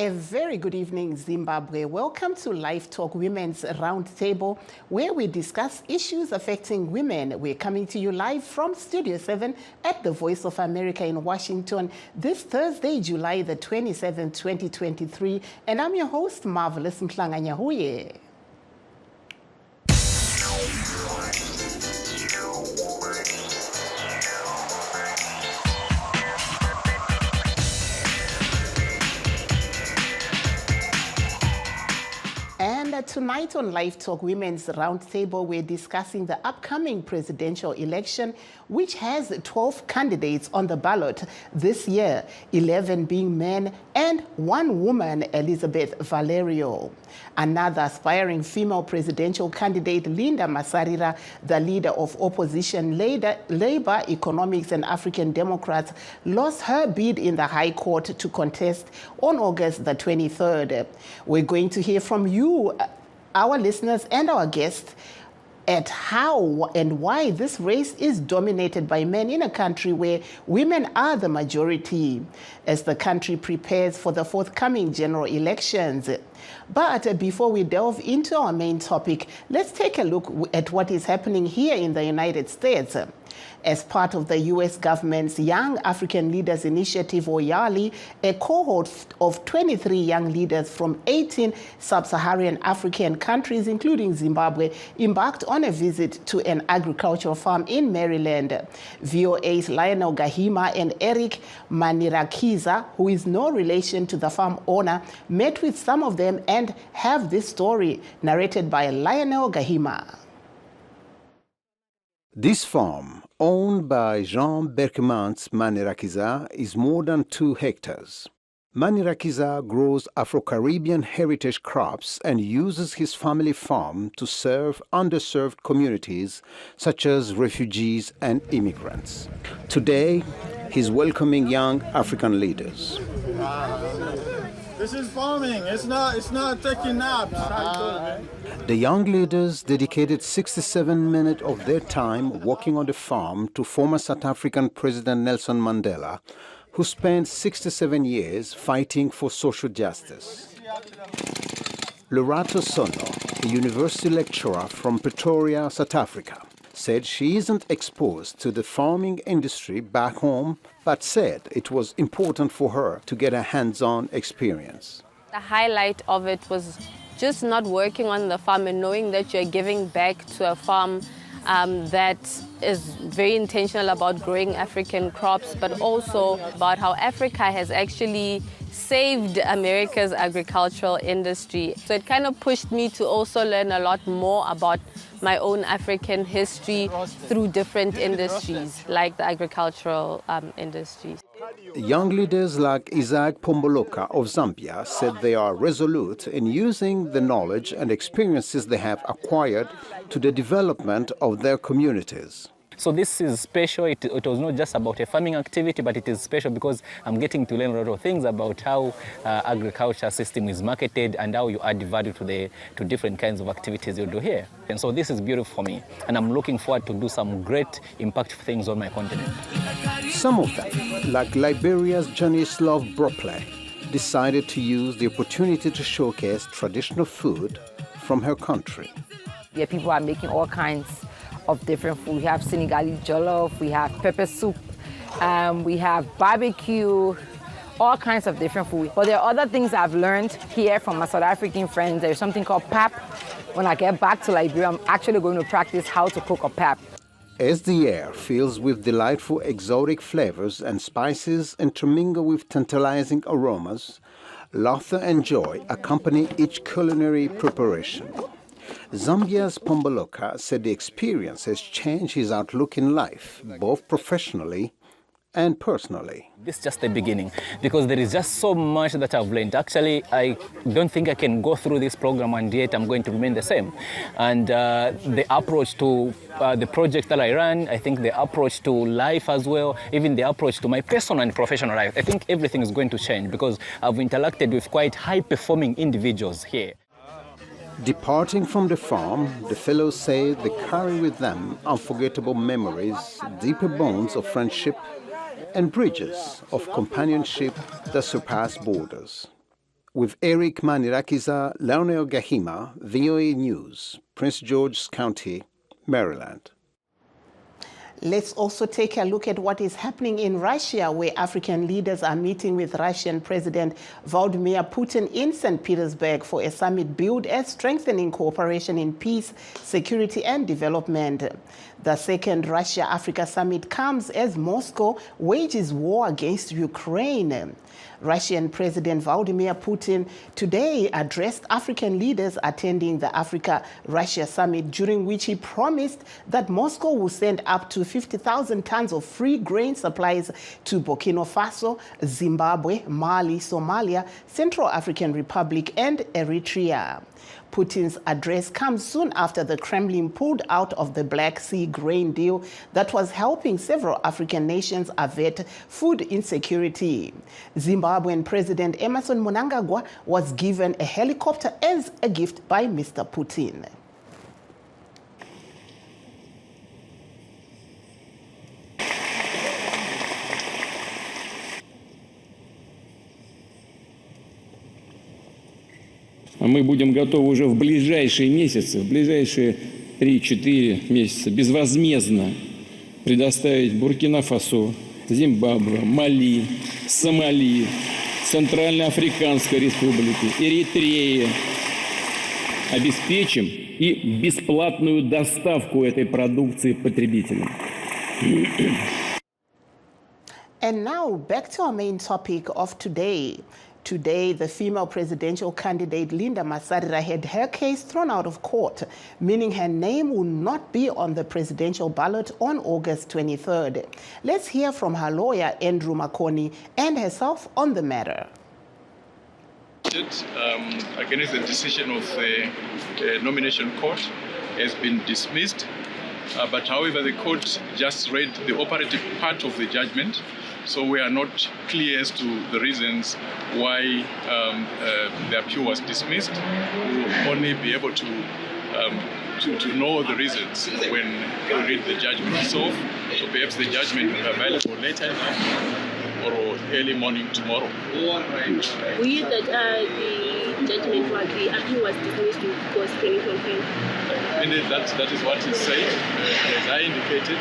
A very good evening, Zimbabwe. Welcome to LiveTalk Women's Roundtable, where we discuss issues affecting women. We're coming to you live from Studio 7 at the Voice of America in Washington this Thursday, July the 27th, 2023. And I'm your host, Marvelous Mhlanganyahuye. Tonight on LiveTalk Women's Roundtable, we're discussing the upcoming presidential election, which has 12 candidates on the ballot this year, 11 being men and 1 woman, Elizabeth Valerio. Another aspiring female presidential candidate, Linda Masarira, the leader of opposition Labour, Economics and African Democrats, lost her bid in the High Court to contest on August the 23rd. We're going to hear from you, our listeners and our guests, at how and why this race is dominated by men in a country where women are the majority as the country prepares for the forthcoming general elections. But before we delve into our main topic, let's take a look at what is happening here in the United States. As part of the U.S. government's Young African Leaders Initiative, or YALI, a cohort of 23 young leaders from 18 sub-Saharan African countries, including Zimbabwe, embarked on a visit to an agricultural farm in Maryland. VOA's Lionel Gahima and Eric Manirakiza, who is no relation to the farm owner, met with some of them and have this story narrated by Lionel Gahima. This farm, owned by Jean Berkemans Manirakiza, is more than 2 hectares. Manirakiza grows Afro-Caribbean heritage crops and uses his family farm to serve underserved communities such as refugees and immigrants. Today, he's welcoming young African leaders. This is farming. It's not taking naps. The young leaders dedicated 67 minutes of their time working on the farm to former South African President Nelson Mandela, who spent 67 years fighting for social justice. Lerato Sono, a university lecturer from Pretoria, South Africa, said she isn't exposed to the farming industry back home, but said it was important for her to get a hands-on experience. The highlight of it was just not working on the farm and knowing that you're giving back to a farm that is very intentional about growing African crops, but also about how Africa has actually saved America's agricultural industry. So it kind of pushed me to also learn a lot more about my own African history through different industries, like the agricultural industries. Young leaders like Isaac Pomboloka of Zambia said they are resolute in using the knowledge and experiences they have acquired to the development of their communities. So this is special. It was not just about a farming activity, but it is special because I'm getting to learn a lot of things about how agriculture system is marketed and how you add value to different kinds of activities you do here. And so this is beautiful for me, and I'm looking forward to do some great impactful things on my continent. Some of them, like Liberia's Janislav Brople, decided to use the opportunity to showcase traditional food from her country. Yeah, people are making all kinds of different food. We have Senegalese jollof, we have pepper soup, we have barbecue, all kinds of different food. But there are other things I've learned here from my South African friends. There's something called pap. When I get back to Liberia, I'm actually going to practice how to cook a pap. As the air fills with delightful exotic flavors and spices intermingle with tantalizing aromas, laughter and joy accompany each culinary preparation. Zambia's Pomboloka said the experience has changed his outlook in life, both professionally and personally. This is just the beginning, because there is just so much that I've learned. Actually, I don't think I can go through this program and yet I'm going to remain the same. And the approach to the project that I run, I think the approach to life as well, even the approach to my personal and professional life, I think everything is going to change because I've interacted with quite high-performing individuals here. Departing from the farm, the fellows say they carry with them unforgettable memories, deeper bonds of friendship, and bridges of companionship that surpass borders. With Eric Manirakiza, Leonel Gahima, VOA News, Prince George's County, Maryland. Let's also take a look at what is happening in Russia, where African leaders are meeting with Russian President Vladimir Putin in St. Petersburg for a summit billed as strengthening cooperation in peace, security, and development. The second Russia-Africa summit comes as Moscow wages war against Ukraine. Russian President Vladimir Putin today addressed African leaders attending the Africa-Russia summit, during which he promised that Moscow will send up to 50,000 tons of free grain supplies to Burkina Faso, Zimbabwe, Mali, Somalia, Central African Republic, and Eritrea. Putin's address comes soon after the Kremlin pulled out of the Black Sea grain deal that was helping several African nations avert food insecurity. Zimbabwean President Emmerson Mnangagwa was given a helicopter as a gift by Mr. Putin. Мы будем готовы уже в ближайшие месяцы, в ближайшие 3-4 месяца безвозмездно предоставить Буркина-Фасо, Зимбабве, Мали, Сомали, Центральноафриканской Республике, Эритрее. Обеспечим и бесплатную доставку этой продукции потребителям. And now back to our main topic of today. Today, the female presidential candidate Linda Masarira had her case thrown out of court, meaning her name will not be on the presidential ballot on August 23rd. Let's hear from her lawyer, Andrew Makoni, and herself on the matter. Against the decision of the nomination court has been dismissed. But however, the court just read the operative part of the judgment, so we are not clear as to the reasons why the appeal was dismissed. We will only be able to know the reasons when we read the judgment itself. So perhaps the judgment will be available later or early morning tomorrow. We that the judgment was the appeal was dismissed because confirmed. Indeed, that is what is said. As I indicated,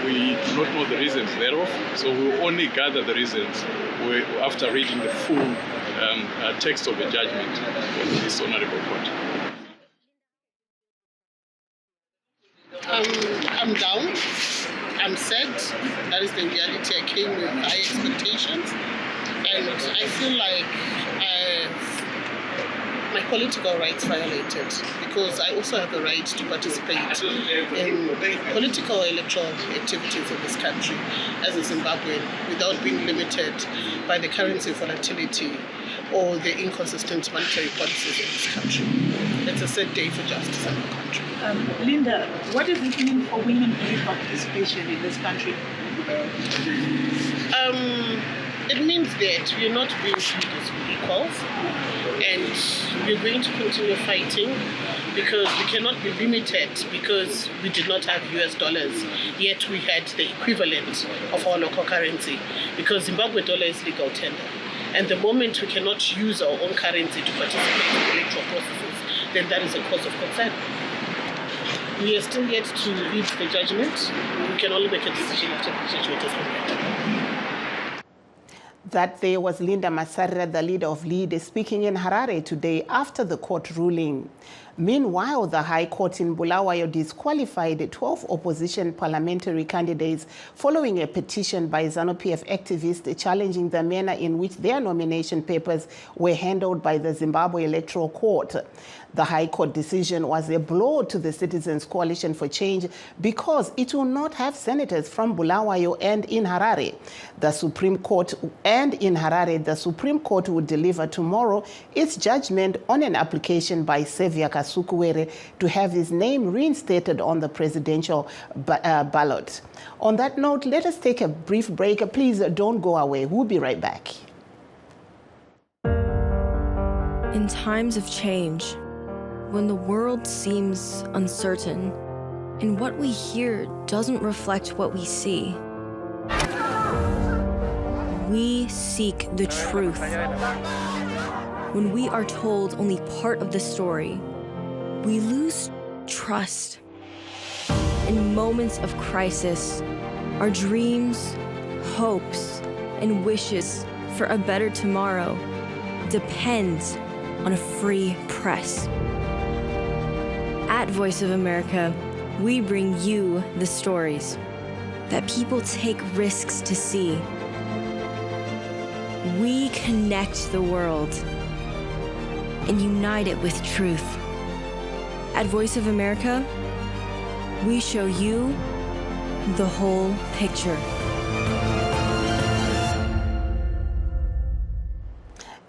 we do not know the reasons thereof, so we will only gather the reasons after reading the full text of the judgment of this honorable court. I'm down. I'm sad. That is the reality. I came with high expectations, and I feel like my political rights violated, because I also have a right to participate in political electoral activities in this country as a Zimbabwean without being limited by the currency volatility or the inconsistent monetary policies in this country. It's a sad day for justice in our country. Linda, what does it mean for women political participation in this country? It means that we're not being treated as equals, and we're going to continue fighting, because we cannot be limited because we did not have US dollars, yet we had the equivalent of our local currency, because Zimbabwe dollar is legal tender. And the moment we cannot use our own currency to participate in electoral processes, then that is a cause of concern. We are still yet to read the judgment. We can only make a decision after the judgment is completed. That there was Linda Masarira, the leader of LEAD, speaking in Harare today after the court ruling. Meanwhile, the High Court in Bulawayo disqualified 12 opposition parliamentary candidates following a petition by ZANU-PF activists challenging the manner in which their nomination papers were handled by the Zimbabwe Electoral Court. The High Court decision was a blow to the Citizens Coalition for Change because it will not have senators from Bulawayo and in Harare. The Supreme Court in Harare, the Supreme Court will deliver tomorrow its judgment on an application by Sevia Kasukuwere to have his name reinstated on the presidential ballot. On that note, let us take a brief break. Please don't go away. We'll be right back. In times of change, when the world seems uncertain and what we hear doesn't reflect what we see, we seek the truth. When we are told only part of the story, we lose trust. In moments of crisis, our dreams, hopes, and wishes for a better tomorrow depends on a free press. At Voice of America, we bring you the stories that people take risks to see. We connect the world and unite it with truth. At Voice of America, we show you the whole picture.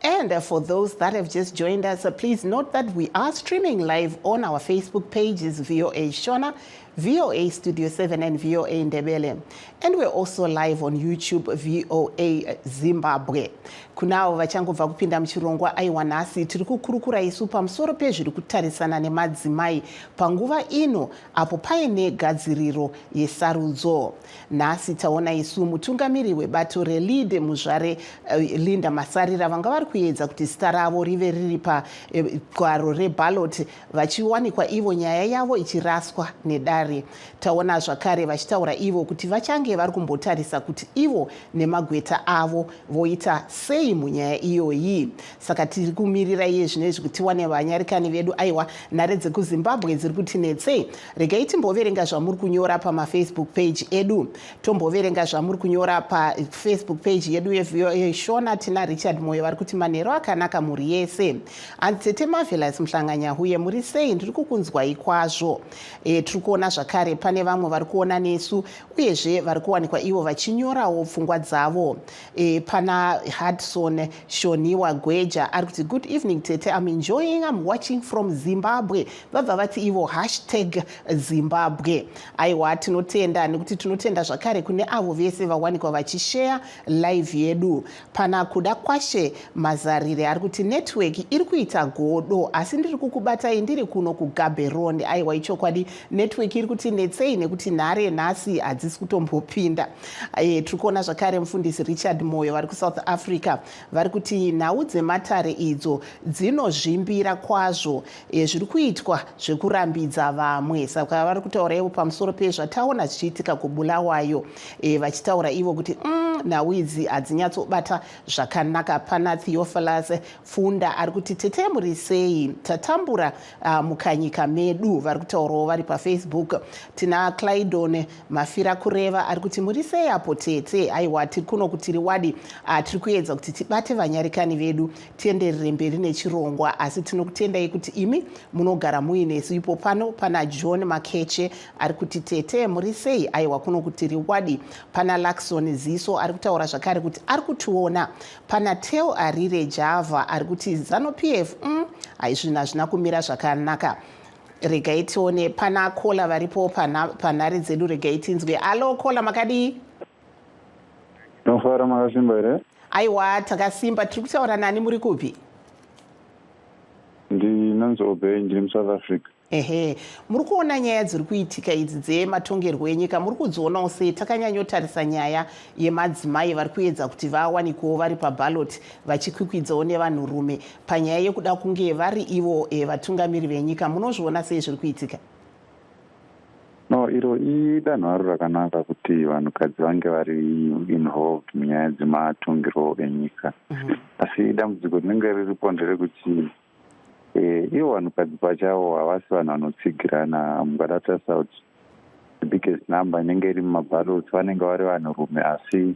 And for those that have just joined us, please note that we are streaming live on our Facebook pages, VOA Shona, VOA Studio 7 and VOA Ndebele. And we're also live on YouTube, VOA Zimbabwe. Kunao vachangobva kupinda muchirongwa aiwa nhasi tiri kukurukura isu pamusoro pezviri kutarisana nemadzimai panguva ino apo paine gadziriro yesarudzo. Nhasi taona isu mutungamiri webato reLead muzvare Linda Masarira vanga vari kuedza kuti zita ravo rive riri pagwaro reballot vachiwanikwa ivo nyaya yavo ichiraswa nedare. Taona zvakare vachitaura ivo kuti vachange vari kumbotarisa kuti ivo nemagweta avo voita sei munyaya iyoyi. Saka tiri kumirira iye zvinezvi kuti tiwane vanyarikani vedu aiwa nhare dzekuZimbabwe dziri kuti netsei. Regai timboverenga zvamuri kunyora pamafacebook page edu. Tomboverenga zvamuri kunyora pafacebook page yedu yeVOA Shona. Tina Richard Moyo vari kuti manheru akanaka muri yese. Anzete Marvelous Mhlanganyahuye muri sei? Ndiri kukunzwai kwazvo. Tiri kuona zvakare pane vamwe vari kuona nesu uyezve vari kuwanikwa ivo vachinyorawo pfungwa dzavo. Pana Hudson Shoniwa Gweja ari kuti good evening Tete, I'm watching from Zimbabwe. Vabva vati ivo #Zimbabwe. Aiwa tinotenda nekuti tinotenda zvakare kune avo vese vawanikwa vachishare live yedu. Pana kuda kwashe Mazarire ari kuti network iri kuita godo asi ndiri kukubatai ndiri kuno kuGaborone. Aiwa ichokwadi network iri kuti netsei nekuti nhare nhasi hadzisi kutombopinda. Tiri kuona zvakare mufundisi Richard Moyo vari kuSouth Africa vari kuti nhau dzematare idzo dzinozvimbira kwazvo zviri kuitwa zvekurambidza vamwe. Saka vari kutaura ivo pamusoro pezvataona zvichiitika kuBulawayo vachitaura ivo kuti nhau idzi hadzinyatsobata zvakanaka. Pana Theophilus Funda ari kuti Tete muri sei? Tatambura mukanyika medu. Vari kutaurawo vari paFacebook. Tina Clydon Mafira Kureva ari kuti muri sei apo Tete? Aiwa tiri kuno kuti riwadi tiri kuedza kuti tibate vanyarikani vedu tienderere mberi nechirongwa asi tinokutendai kuti imi munogara muinesu. Ipo pano pana John Makeche ari kuti Tete muri sei? Aiwa kuno kuti riwadi. Pana Laxon Ziso ari kutaura zvakare kuti ari kutiona. Pana Teo Arire Java ari kuti ZANU-PF haizvina hazvina kumira zvakanaka. Regai tione pana kola varipo panhare dzedu. Regai tinzwe. Alo kola makadii? Nofara makasimba here? Aiwa takasimba. Tiri kutaura nani muri kupi? Ndinonzi Obey ndiri muSouth Africa. Muri kuona nyaya dziri kuitika idzi dzematongerwo enyika muri kudzionawo sei? Takanyanyotarisa nyaya yemadzimai vari kuedza kuti vawanikwewo vari paballot vachikwikwidzwawo nevanhurume panyaya yekuda kunge vari ivo vatungamiri venyika. Munozviona sei zviri kuitika? No, iro idanho haro rakanaka kuti vanhukadzi vange vari involved munyaya dzematongerwo enyika. Asi dambudziko rinenge riripo nderekuti ivo vanhukadzi pachavo havasi vanhu vanotsigirana. Mukadatarisa kuti the biggest number inenge iri mumaballot vanenge vari vanhurume asi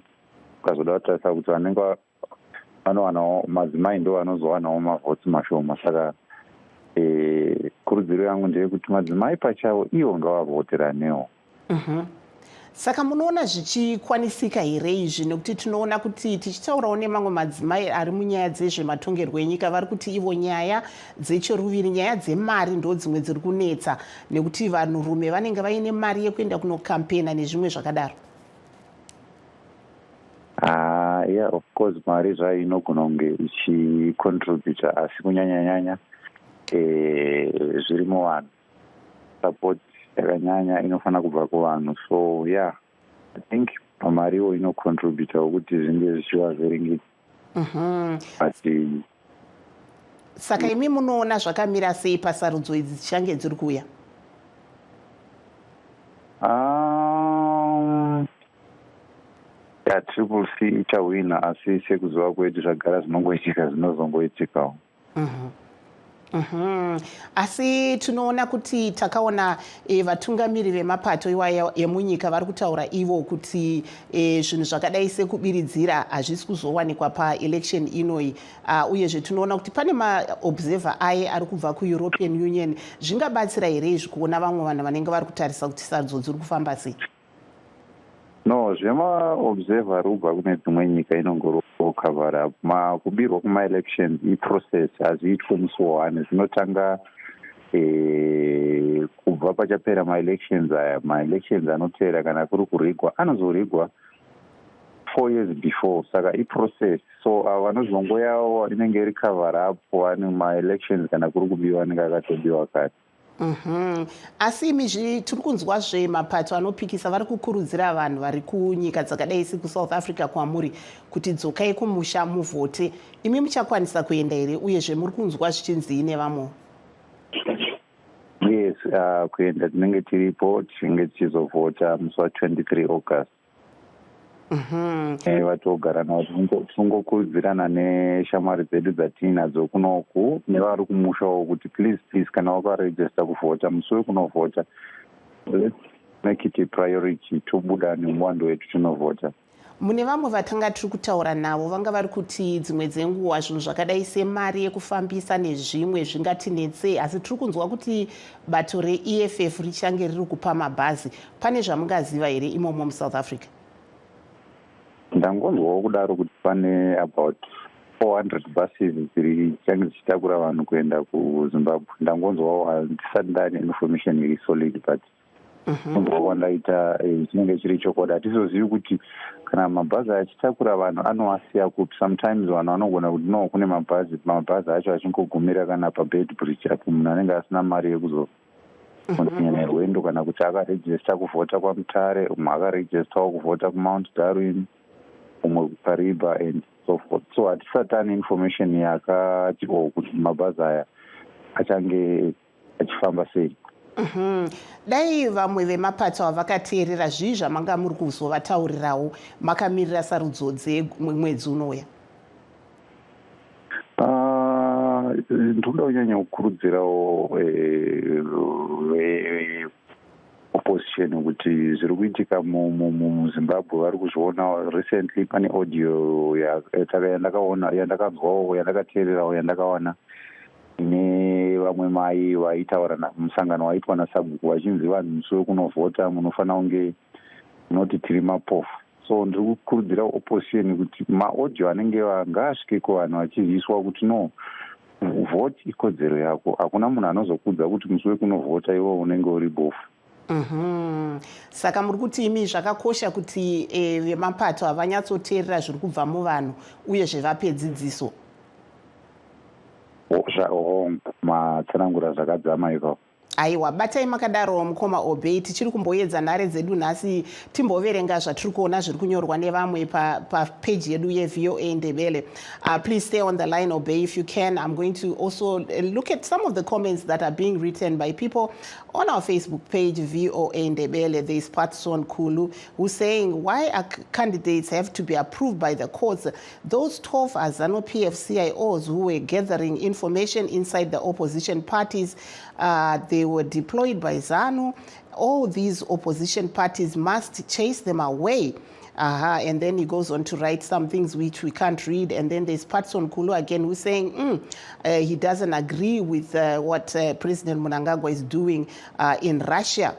ukazoda kutarisa kuti vanenge vanovanawo madzimai ndo vanozowanawo mavhotsi mashoma. Saka kurudziro yangu ndeyekuti madzimai pachavo ivo ngavavhoteranewo. Saka munoona zvichikwanisika here izvi? Nekuti tinoona kuti tichitaurawo nemamwe madzimai ari munyaya dzezvematongerwo enyika vari kuti ivo nyaya dzechiruviri, nyaya dzemari ndo dzimwe dziri kunetsa nekuti vanhurume vanenge vaine mari yekuenda kunokampena nezvimwe zvakadaro. Yeah, of course mari zvayo inogona kunge ichicontributa asi kunyanya-nyanya zviri muvanhu. Support yakanyanya inofanira kubva kuvanhu. So yeah, I think mariwo inocontributa kuti zvinge zvichivavheringiti. Saka imi munoona zvakamira sei pasarudzo idzi dzichange dziri kuuya? Triple C ichawina, asi sekuziva kwedu zvagara zvinongoitika zvinozongoitikawo. Asi tinoona kuti takaona vatungamiri vemapato iwaya emunyika vari kutaura ivo kuti zvinhu zvakadai sekubiridzira hazvisi kuzowanikwa paelection inoi, uyezve tinoona kuti pane maobserver aye ari kubva kuEuropean Union. Zvingabatsira here izvi kuona vamwe vanhu vanenge vari kutarisa kuti sarudzo dziri kufamba sei? No, zvemaobserver ari kubva kune dzimwe nyika inongorokavara kubirwa kuma-elections iprocess hazviitwe musi wa1. Zvinotanga kubva pachapera ma-elections aya. Ma-elections anotevera kana kuri kurigwa anozorigwa 4 years before, saka iprocess. So vanozongoyawo inenge iri cover up ane ma-elections kana kuri kubiwa anenge akatobiwa kare. Asi imi tiri kunzwazve mapato anopikisa vari kukurudzira vanhu vari kunyika dzakadai sekuSouth Africa kwamuri kuti dzokai kumusha muvhote. Imi muchakwanisa kuenda here, uyezve muri kunzwa zvichinzii nevamwe? Yes, kuenda tinenge tiripo, tinenge tichizovhota musi wa23 August. Vatogara navo tinongokurudzirana neshamwari dzedu dzatiinadzo kunoku nevari kumushawo kuti please kana wakarejista kuvhota musi wekunovhota, let's make it a priority, tobuda nemuwando wetu tinovhota. Mune vamwe vatanga tiri kutaura navo vanga vari kuti dzimwe dzenguva zvinhu zvakadai semari yekufambisa nezvimwe zvingatinetsei, asi tiri kunzwa kuti bato reEFF richange riri kupa mabhazi. Pane zvamungaziva here imomo muSouth Africa? Ndangonzwawo kudaro kuti pane about 400 buses dzichange dzichitakura vanhu kuenda kuZimbabwe. Ndangonzwawo, handisati ndane information iri solid, but kunzwa kwandaita chinenge chiri chokwadi. Hatizozivi kuti kana mabhazi achitakura vanhu anowasiya kuti sometimes vanhu vanogona kuti no, kune mabhazi acho achingogumira kana pabed bridge apo munhu anenge asina mari yekuzokontinya nerwendo, kana kuti akarejista kuvhota kwaMutare, umwe akarejistawo kuvhota kuMount Darwin, umwe pariba and so forth. So hatisati ane information yakati kuti mabhazi aya achange achifamba sei. Dai vamwe vemapato avakateerera zvii zvamanga muri kuzovataurirawo makamirira sarudzo dzemwedzi unouya? Ndoda kunyanya kukurudzirawo opposition kuti zviri kuitika muZimbabwe vari kuzviona. Recently pane audio yandakanzwawo, yandakateererawo, yandakaona ine vamwe mai vaitaura musangano waitwa naSabhuku vachinzi vanhu musi wekunovhota munofanira kunge munoti tiri mapofu. So ndiri kukurudzira opposition kuti maaudio anenge ngaasvike kuvanhu vachiziviswa kuti no, vhoti ikodzero yako, hakuna munhu anozokudza kuti musi wekunovhota iwo unenge uri bofu. Saka muri kuti imi zvakakosha kuti vemapato havanyatsoteerera zviri kubva muvanhu uyezve vape dzidziso. Matsanangura zvakadzama ipapo. Aiwa, batai makadaro mukoma Obey. Tichiri kumboedza nhare dzedu nhasi timboverenga zvatiri kuona zviri kunyorwa nevamwe page yedu yeVOA Ndebele. Please stay on the line, Obey, if you can. I'm going to also look at some of the comments that are being written by people on our Facebook page, VOA Ndebele. There's Patson Kulu who's saying, why are candidates have to be approved by the courts? Those 12 Azano PF CIOs who were gathering information inside the opposition parties, they were deployed by ZANU. All these opposition parties must chase them away. And then he goes on to write some things which we can't read. And then there's Patson Kulu again who's saying he doesn't agree with what President Mnangagwa is doing in Russia.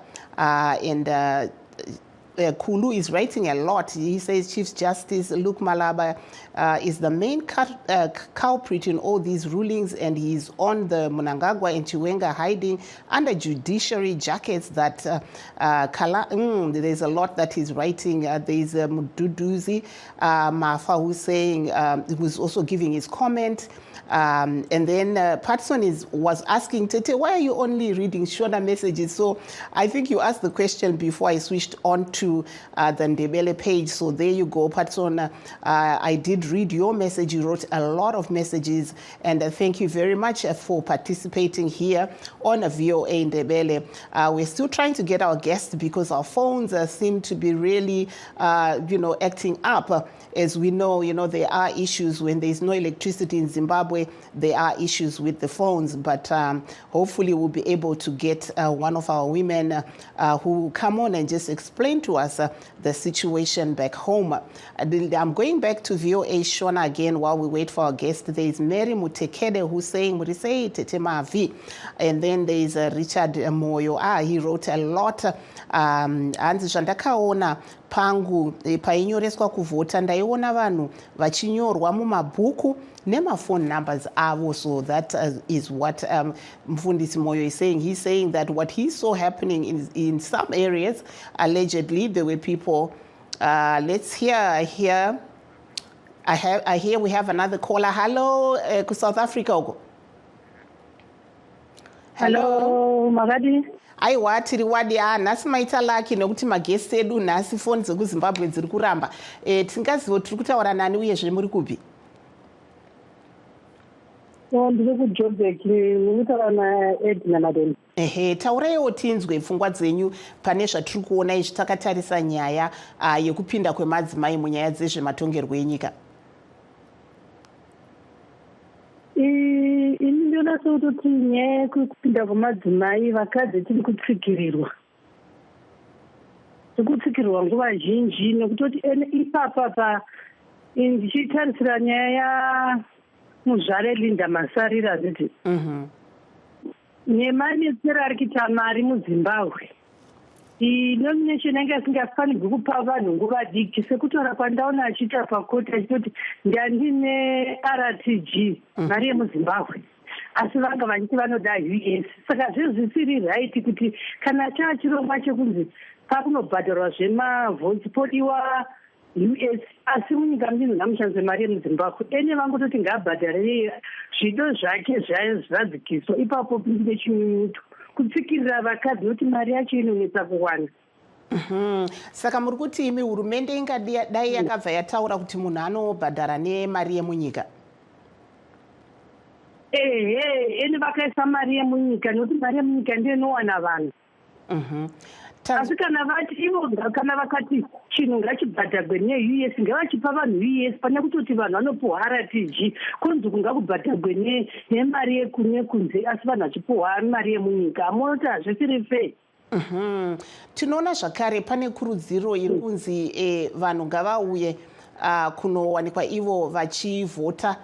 Kulu is writing a lot. He says Chief Justice Luke Malaba is the main culprit in all these rulings, and he's on the Mnangagwa and Chiwenga hiding under judiciary jackets. That there's a lot that he's writing. There's Mduduzi Mafa who's saying, who's also giving his comment. And then Patson was asking Tete, why are you only reading shorter messages? So I think you asked the question before I switched on to to the Ndebele page. So there you go, Patson. I did read your message. You wrote a lot of messages, and thank you very much for participating here on a VOA Ndebele. We're still trying to get our guests because our phones seem to be really, acting up. As we know, there are issues when there's no electricity in Zimbabwe. There are issues with the phones, but hopefully we'll be able to get one of our women who come on and just explain to us the situation back home. I'm going back to VOA Shona again while we wait for our guest. There is Mary Mutekede who's saying, and then there is Richard Moyo. He wrote a lot. Hanzi zvandakaona pangu painyoreswa kuvhota ndaiona vanhu vachinyorwa mumabhuku phone numbers avo. So that is what Mfundisi Moyo is saying. He's saying that what he saw happening in some areas, allegedly there were people. Let's hear here. I hear we have another caller. Hello, South Africa. Hello, Magadi. Aiwa tiri wadi nhasi maita laki nekuti magesti edu nhasi foni dzekuzimbabwe dziri kuramba. Tingazivo tiri kutaura nani uyezve muri kupi? Ndiri kuJoburg, murikutaura naEdna Madeni. Tauraiwo tinzwe pfungwa dzenyu pane zvatiri kuona izvi takatarisa nyaya yekupinda kwemadzimai munyaya dzezvematongerwo enyika. Ini ndinoona sekuti nyaya yekupinda kwemadzimai vakadzi tiri kutsikirirwa. Tiri kutsikirirwa nguva zhinji nekutoti ipapa ndichitarisira nyaya muzvare Linda Masarira nditi. Nemanetsero ari kuita mari muZimbabwe. Nomination yange asingafanirwi kupa vanhu nguva diki sekutaura kwandaona achiita pakoti achitoti ndandine RTG mari yemuZimbabwe asi vanga vachiti vanoda US. Saka zvezvisiri right kuti kana chachirongwa chekunzi pakunobhadharwa zvemavhoti podiwa US asi munyika mudinhu ngamushandise mari yemuZimbabwe. Ene vangototi ngaabhadhare zvido zvake zvadzikiswa ipapo pinde chinyunyuto kutsikirira vakadzi nokuti mari yacho inonetsa kuwana. Saka muri kuti imi hurumende ingadai yakabva yataura kuti munhu anobhadhara nemari yemunyika? Ene vakaisa mari yemunyika nokuti mari yemunyika ndiyo inowana vanhu. Asi kana vakati chinhu ngachibhadhagwe neUS ngavachipa vanhu US pane kutoti vanhu vanopuhwa RTG kunzi kungakubhadhagwe nemari yekunze asi vanhu vachipuhwa mari yemunyika. Amunoti hazvisiri fair. Tinoona zvakare pane kurudziro iri kunzi vanhu ngavauye kunowanikwa ivo vachivhota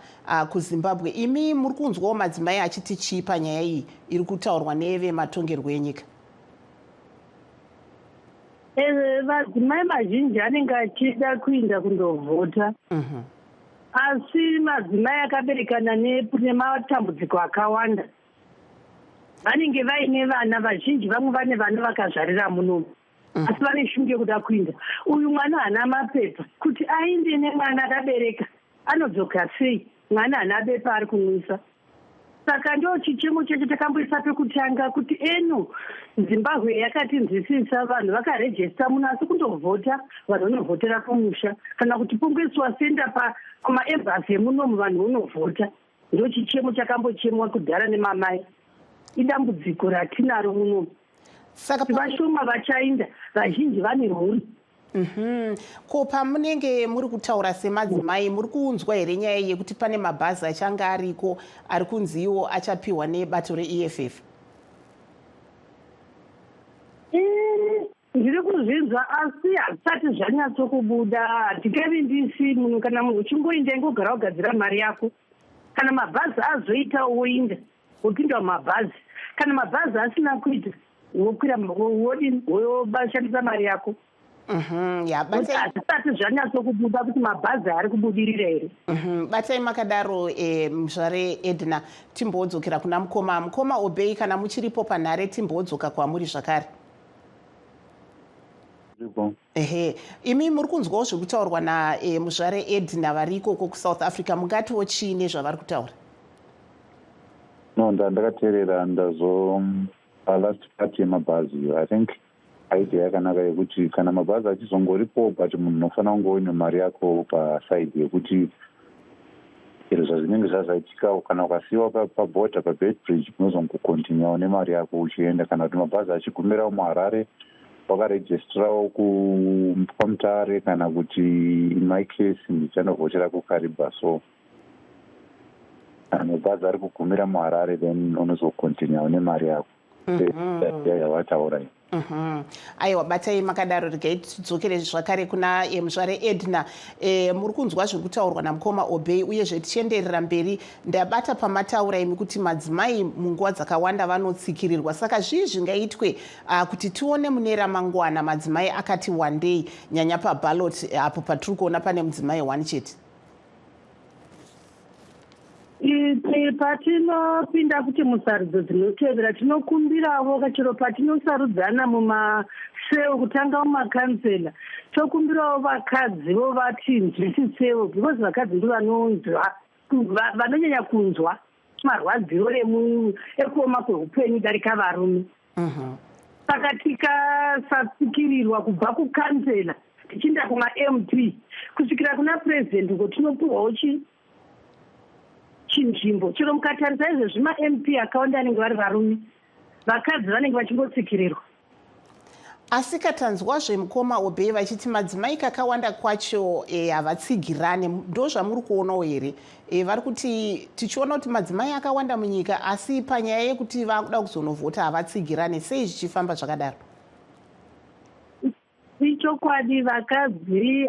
kuZimbabwe. Imi muri kunzwawo madzimai achiti chii panyaya iyi iri kutaurwa nevematongerwo enyika? Madzimai mazhinji anenge achida kuenda kundovhota asi madzimai akaberekana nematambudziko akawanda vanenge vaine vana vazhinji. Vamwe vane vana vakazvarira munomu asi vane shungu yekuda kuinda. Uyu mwana haana mapepa kuti ainde nemwana akabereka anodzoka sei? Mwana haana bepa ari kumwisa. Saka ndo chichemo cheche takamboisa pekutanga kuti Zimbabwe yakatinzwisisa vanhu vakarejesta muno asi kundovhota vanhu vanovhotera kumusha kana kuti pongoiswa senda kumaembasi emunomu vanhu vonovhota. Ndo chichemo chakambochemwa kudhara nemamai. Idambudziko ratinaro munomu. Saka vashoma vachainda vazhinji vane mhuri. Ko pamunenge muri kutaura semadzimai muri kuunzwa here nyaya yekuti pane mabhazi achanga ariko ari kunziwo achapiwa nebato reEFF? Ndiri kuzvinzwa asi hazvisati zvanyatsokubuda. Handingavindisi munhu kana munhu uchingoinda ingogara kugadzira mari yako. Kana mabhazi azoita woinda wopinda mumabhazi. Kana mabhazi asina kuita wokwira woshandisa mari yako. Hazvisati zvanyatsokubuda kuti mabhazi ari kubudirira here. Batai makadaro muzvare Edna, timbodzokera kuna mukoma Obey. Kana muchiripo panhare timbodzoka kwamuri zvakare. Imi muri kunzwawo zviri kutaurwa namuzvare Edna vari ikoko kuSouth Africa. Mungatiwo chii nezvavari kutaura? Ndakateerera last part yemabhazi. I think idea yakanaka yekuti kana mabhazi achizongoripo but munhu unofanira kunge uine mari yako pasaidi yekuti zviro zvazvinenge zvazaitika kana ukasiyiwa pabhodha pabedbridge unozongokontinyawo nemari yako uchienda, kana kuti mabhazi achigumirawo muharare wakarejistirawo pamutare, kana kuti in my case ndichanovhotera kukariba. So kana mabhazi ari kugumira muharare then unozokontinyawo nemari yako yavataura. Aiwa, batai makadaro. Regai tidzokere zvakare kuna muzvare Edna. Muri kunzwa zviri kutaurwa namukoma Obey, uyezve tichienderera mberi ndabata pamataura imi kuti madzimai munguva dzakawanda vanotsikirirwa. Saka zvii zvingaitwe kuti tione mune ramangwana madzimai akati wandei, nyanya paballot apo patiri kuona pane mudzimai 1 chete? Patinopinda kuti musarudzo dzinotevera tinokumbirawo kachero patinosarudzana mumaseo kutanga mumakansela tokumbirawo vakadzi vati nzwisisewo, because vakadzi ndo vanonyanya kunzwa marwadziro ekuoma kweupenyu darika varume. Saka tikasatsikirirwa kubva kukansela tichienda kuma-MP kusvikira kuna president uko tinopiwawo chinzvimbo. Chero mukatarisa izvezvi ma-MP akawanda anenge vari varume, vakadzi vanenge vachingotsikirirwa. Asi katanzwazve mukoma Obey vachiti madzimai kakawanda kwacho havatsigirane, ndo zvamuri kuonawo here? Vari kuti tichiona kuti madzimai akawanda munyika asi panyaya yekuti vakuda kuzonovhota havatsigirane. Sei zvichifamba zvakadaro? Ichokwadi, vakadzi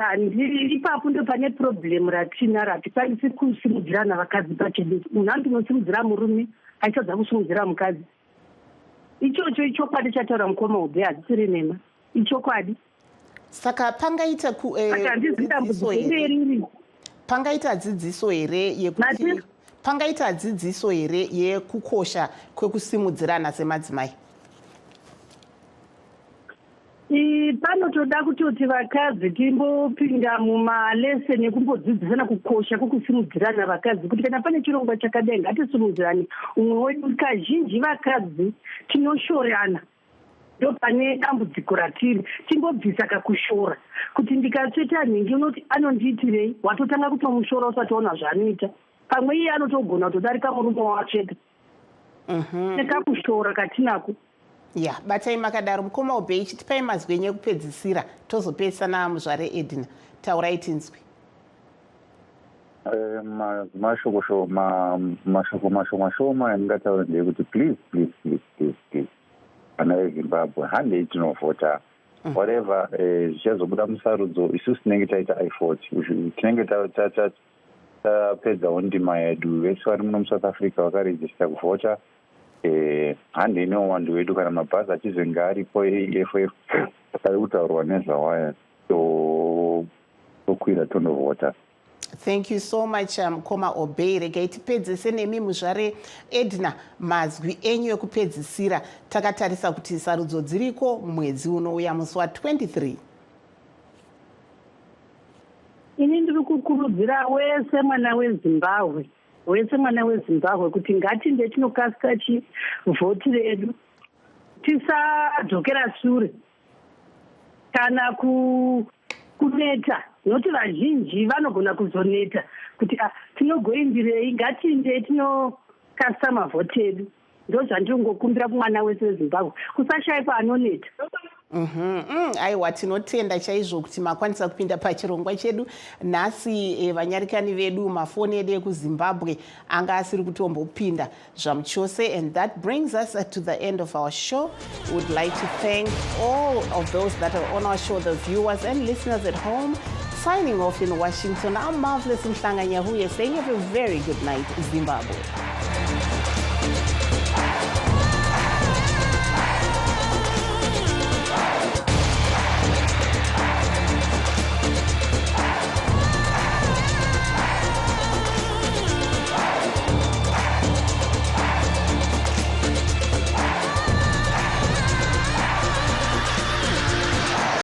ipapo ndo pane problem ratikwanisi kusimudzirana vakadzi pachedu. Munhu anotosimudzira murume achitadza kusimudzira mukadzi. Ichocho ichokwadi chataura mukoma Obey, hadzisiri nema. Ichokwadi. Saka pangaita dzidziso here yekuti pangaita dzidziso here yekukosha kwekusimudzirana semadzimai? Panotoda kutoti vakadzi timbopinda mumaleseni ekumbodzidzisana kukosha kwekusimudzirana vakadzi, kuti kana pane chirongwa chakadai ngatisimudzirane. Umwe wedu kazhinji vakadzi tinoshorana, ndo pane dambudziko ratiri. Timbobvisa kakushora, kuti ndikatsveta nhingi unoti anondiitirei, watotanga kutomushora usati waona zvaanoita. Pamwe iye anotogona kutodarika murume wawatsveta. Nekakushora katinako. Ya, batai makadaro. Mukoma Obey, chitipai mazwi enyu ekupedzisira tozopesana muzvare Edna. Taurai tinzwi. Mashoko mashoma andingataura ndeyekuti please vana veZimbabwe handei tinovhota whatever zvichazobuda musarudzo. Isusu tinenge taita ifort, tinenge tapedzawo ndima yedu. Vese vari muno muSouth Africa vakarejista kuvhota. Handei newandu wedu kana mabhazi achizenge aripo EFF ari kutaurwa nezvawaya tokwira tonovhota. Thank you so much mukoma Obey. Regai tipedzise nemi muzvare Edna mazwi enyu ekupedzisira. Takatarisa kuti sarudzo dziriko mwedzi unouya musi wa23. Ini ndiri kukurudzira wese mwana weZimbabwe kuti ngatinde tinokasika chivhoti redu, tisadzokera shure kana kuneta, nokuti vazhinji vanogona kuzoneta kuti tinogoindirei. Ngatinde tinokasika mavhoti edu. Ndo zvandingokumbira kumwana wese weZimbabwe, kusashayikwa anoneta. Aiwa, tinotenda chaizvo kuti makwanisa kupinda pachirongwa chedu nhasi. Vanyarikani vedu mafoni edu ekuZimbabwe anga asiri kutombopinda zvamuchose. And that brings us to the end of our show. We would like to thank all of those that are on our show, the viewers and listeners at home. Signing off in Washington, I'm Marvelous Mhlanga Nyahuye saying have a very good night, Zimbabwe.